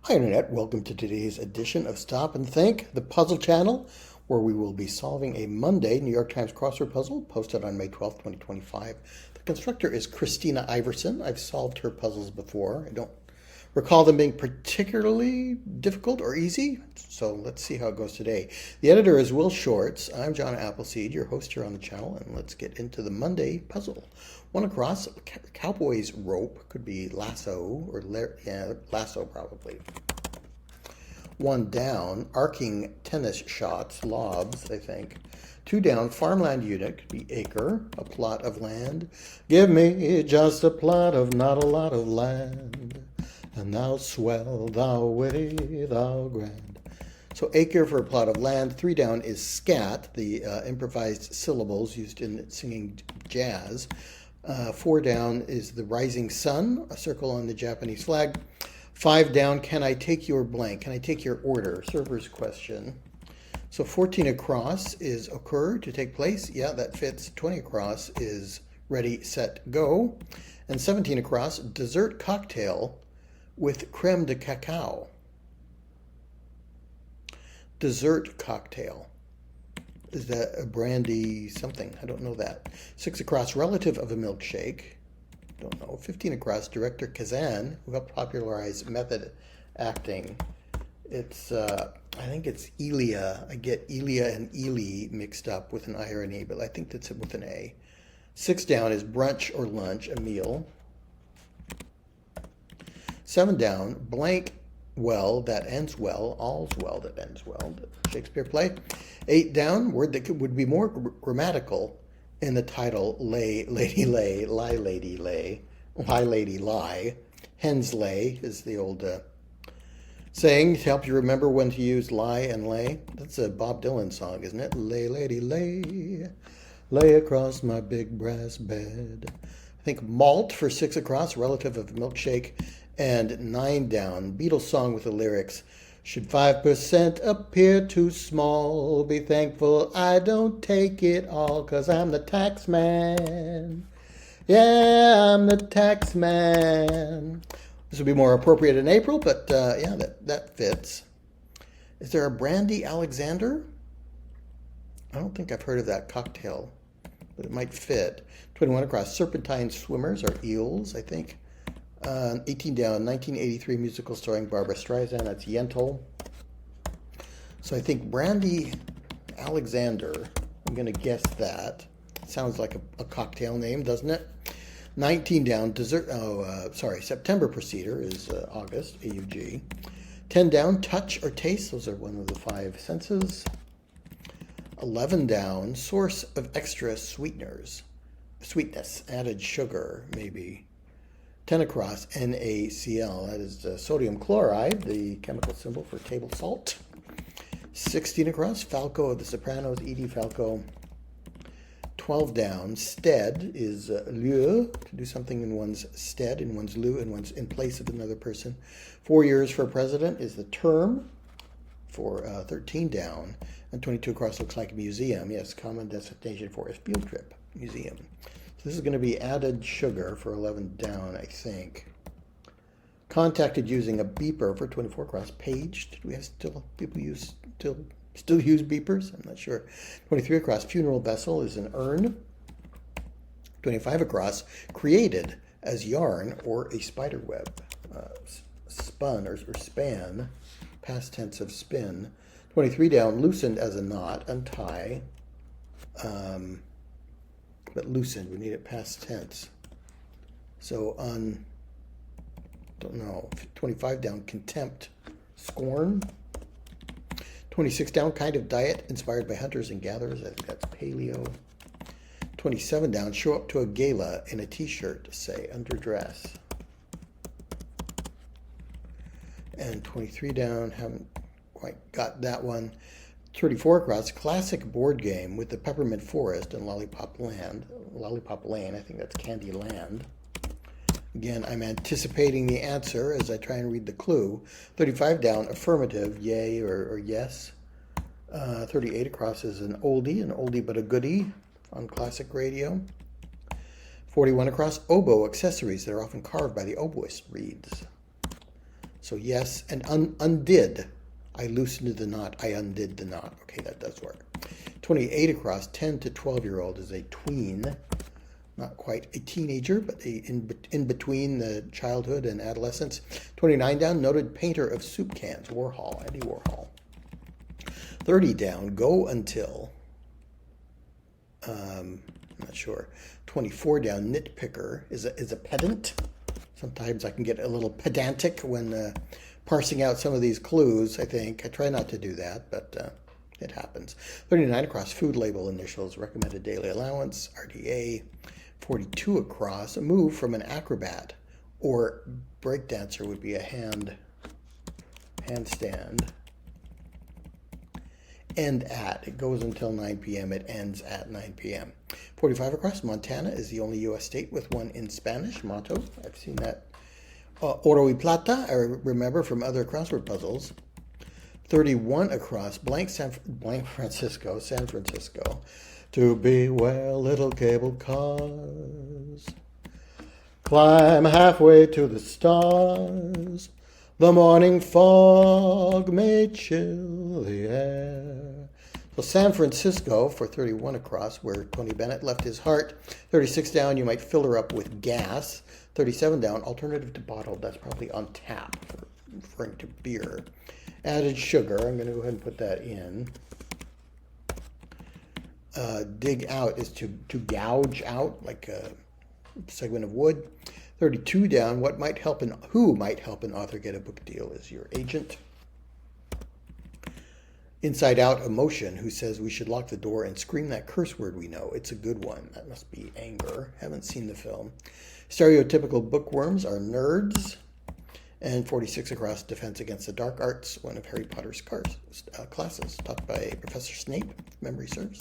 Hi Internet, welcome to today's edition of Stop and Think, the puzzle channel, where we will be solving a Monday New York Times crossword puzzle posted on May 12th, 2025. The constructor is Christina Iverson. I've solved her puzzles before. I don't recall them being particularly difficult or easy, so let's see how it goes today. The editor is Will Shorts. I'm John Appleseed, your host here on the channel, and let's get into the Monday puzzle. One across, cowboy's rope, could be lasso, or lasso probably. One down, arcing tennis shots, lobs, I think. Two down, farmland unit, could be acre, a plot of land. Give me just a plot of not a lot of land. And thou swell, thou witty, thou grand. So acre for a plot of land. Three down is scat, the improvised syllables used in singing jazz. Four down is the rising sun, a circle on the Japanese flag. Five down, can I take your blank? Can I take your order? Server's question. So 14 across is occur, to take place. Yeah, that fits. 20 across is ready, set, go. And 17 across, dessert cocktail with creme de cacao. Dessert cocktail. Is that a brandy something? I don't know that. 6 across, relative of a milkshake. Don't know. 15 across, director Kazan, who helped popularize method acting. It's, I think it's Elia. I get Elia and Ely mixed up with an I or an E, but I think that's it with an A. 6 down is brunch or lunch, a meal. 7 down, blank well that ends well, all's well that ends well, the Shakespeare play. 8 down, word that would be more grammatical in the title, lay, lady, lay, lie, lady, lay, lie, lady, lie. Hens lay is the old saying to help you remember when to use lie and lay. That's a Bob Dylan song, isn't it? Lay, lady, lay, lay across my big brass bed. I think malt for 6 across, relative of milkshake. And 9 down, Beatles song with the lyrics, should 5% appear too small, be thankful I don't take it all, 'cause I'm the tax man. Yeah, I'm the tax man. This would be more appropriate in April, but yeah, that fits. Is there a Brandy Alexander? I don't think I've heard of that cocktail, but it might fit. 21 across, serpentine swimmers are eels, I think. 18 down, 1983 musical starring Barbara Streisand. That's Yentl. So I think Brandy Alexander. I'm going to guess that. Sounds like a cocktail name, doesn't it? 19 down, dessert. September Procedure is August, AUG. 10 down, touch or taste. Those are one of the 5 senses. 11 down, source of extra sweeteners. Sweetness, added sugar, maybe. 10 across, NaCl, that is sodium chloride, the chemical symbol for table salt. 16 across, Falco of the Sopranos, Edie Falco. 12 down, stead is lieu, to do something in one's stead, in one's lieu, in one's in place of another person. 4 years for a president is the term for 13 down, and 22 across looks like a museum. Yes, common destination for a field trip, museum. This is going to be added sugar for 11 down, I think. Contacted using a beeper for 24 across. Paged. Do we have still people still use beepers? I'm not sure. 23 across. Funeral vessel is an urn. 25 across. Created as yarn or a spider web. Spun or span. Past tense of spin. 23 down. Loosened as a knot. Untie. But loosened, we need it past tense. So don't know, 25 down, contempt, scorn. 26 down, kind of diet inspired by hunters and gatherers. I think that's paleo. 27 down, show up to a gala in a t-shirt, say, underdress. And 23 down, haven't quite got that one. 34 across, classic board game with the Peppermint Forest and Lollipop Lane, I think that's Candy Land. Again, I'm anticipating the answer as I try and read the clue. 35 down, affirmative, yay or yes. 38 across is an oldie but a goodie on classic radio. 41 across, oboe accessories that are often carved by the oboist reeds. So yes, and undid. I loosened the knot. I undid the knot. Okay, that does work. 28 across, 10 to 12-year-old is a tween. Not quite a teenager, but in between the childhood and adolescence. 29 down, noted painter of soup cans, Warhol, Andy Warhol. 30 down, go until, I'm not sure. 24 down, nitpicker is a pedant. Sometimes I can get a little pedantic when parsing out some of these clues, I think. I try not to do that, but it happens. 39 across, food label initials, recommended daily allowance, RDA. 42 across, a move from an acrobat or breakdancer would be a handstand. End at, it goes until 9 p.m., it ends at 9 p.m. 45 across, Montana is the only U.S. state with one in Spanish, Motto. I've seen that. Oro y plata, I remember from other crossword puzzles. 31 across, blank San Francisco. To be where little cable cars climb halfway to the stars. The morning fog may chill the air. So San Francisco for 31 across, where Tony Bennett left his heart. 36 down, you might fill her up with gas. 37 down, alternative to bottled. That's probably on tap, referring to beer. Added sugar, I'm going to go ahead and put that in. Dig out is to gouge out, like a segment of wood. 32 down, who might help an author get a book deal is your agent. Inside out, emotion, who says we should lock the door and scream that curse word we know. It's a good one. That must be anger. Haven't seen the film. Stereotypical bookworms are nerds. And 46 across, defense against the dark arts, one of Harry Potter's classes, taught by Professor Snape, if memory serves.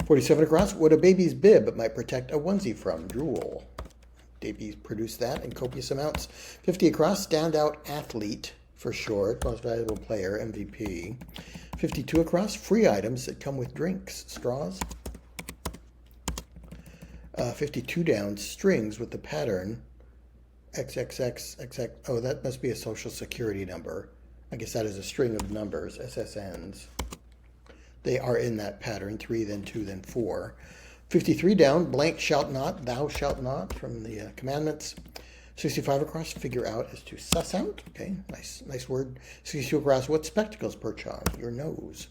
47 across, what a baby's bib might protect a onesie from, drool. Babies produce that in copious amounts. 50 across, standout athlete, for short, most valuable player, MVP. 52 across, free items that come with drinks, straws. 52 down, strings with the pattern XXX, oh, that must be a social security number. I guess that is a string of numbers, SSNs. They are in that pattern, 3, then 2, then 4. 53 down, blank shalt not, thou shalt not, from the commandments. 65 across, figure out is to suss out. Okay, nice word. 62 across, what spectacles perch on? Your nose.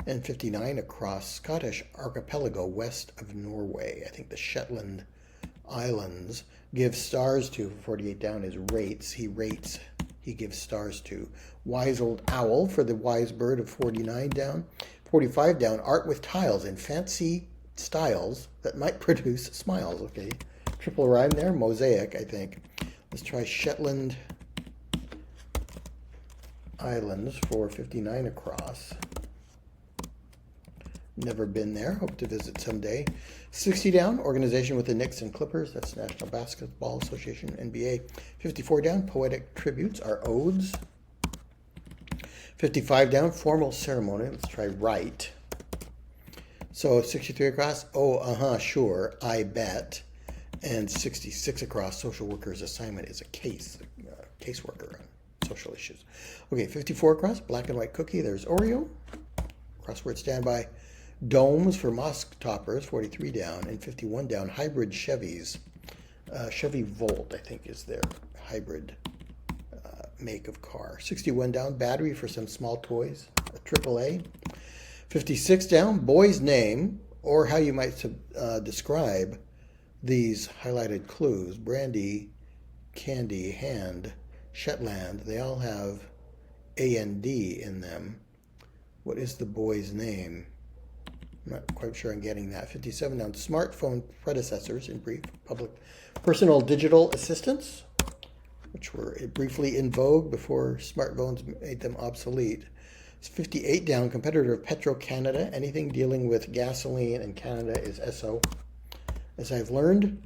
And 59 across, Scottish archipelago west of Norway. I think the Shetland Islands. Gives stars to. 48 down is rates. He rates. He gives stars to. Wise old owl for the wise bird of 49 down. 45 down, art with tiles in fancy styles that might produce smiles. Okay, triple rhyme there. Mosaic, I think. Let's try Shetland Islands for 59 across. Never been there. Hope to visit someday. 60 down, organization with the Knicks and Clippers. That's National Basketball Association, NBA. 54 down, poetic tributes are odes. 55 down, formal ceremony. Let's try right. So 63 across, sure, I bet. And 66 across, social worker's assignment is a caseworker on social issues. Okay, 54 across, black and white cookie. There's Oreo. Crossword standby. Domes for mosque toppers, 43 down, and 51 down, hybrid Chevys. Chevy Volt, I think, is their hybrid make of car. 61 down, battery for some small toys, a AAA. 56 down, boy's name, or how you might describe these highlighted clues. Brandy, candy, hand, Shetland, they all have A-N-D in them. What is the boy's name? I'm not quite sure I'm getting that. 57 down, smartphone predecessors, in brief, public personal digital assistants, which were briefly in vogue before smartphones made them obsolete. It's 58 down, competitor of Petro-Canada. Anything dealing with gasoline in Canada is SO, as I've learned.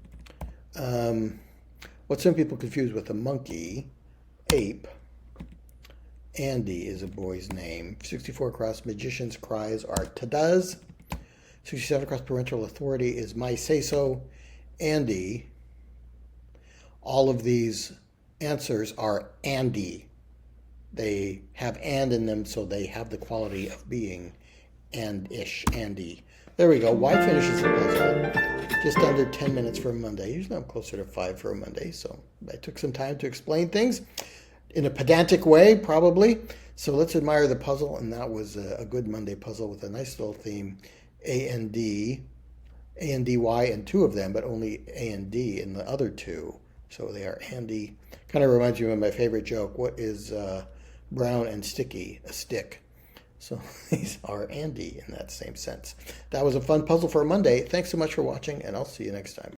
What some people confuse with a monkey, ape. Andy is a boy's name. 64 across, magician's cries are tadas. 67 across, parental authority is my say-so. Andy. All of these answers are Andy. They have and in them, so they have the quality of being and-ish, Andy. There we go. Y finishes the puzzle. Just under 10 minutes for a Monday. Usually I'm closer to 5 for a Monday, so I took some time to explain things in a pedantic way, probably. So let's admire the puzzle, and that was a good Monday puzzle with a nice little theme, A and D, A and DY, and two of them, but only A and D in the other two. So they are Andy. Kind of reminds me of my favorite joke. What is brown and sticky? A stick. So these are Andy in that same sense. That was a fun puzzle for a Monday. Thanks so much for watching, and I'll see you next time.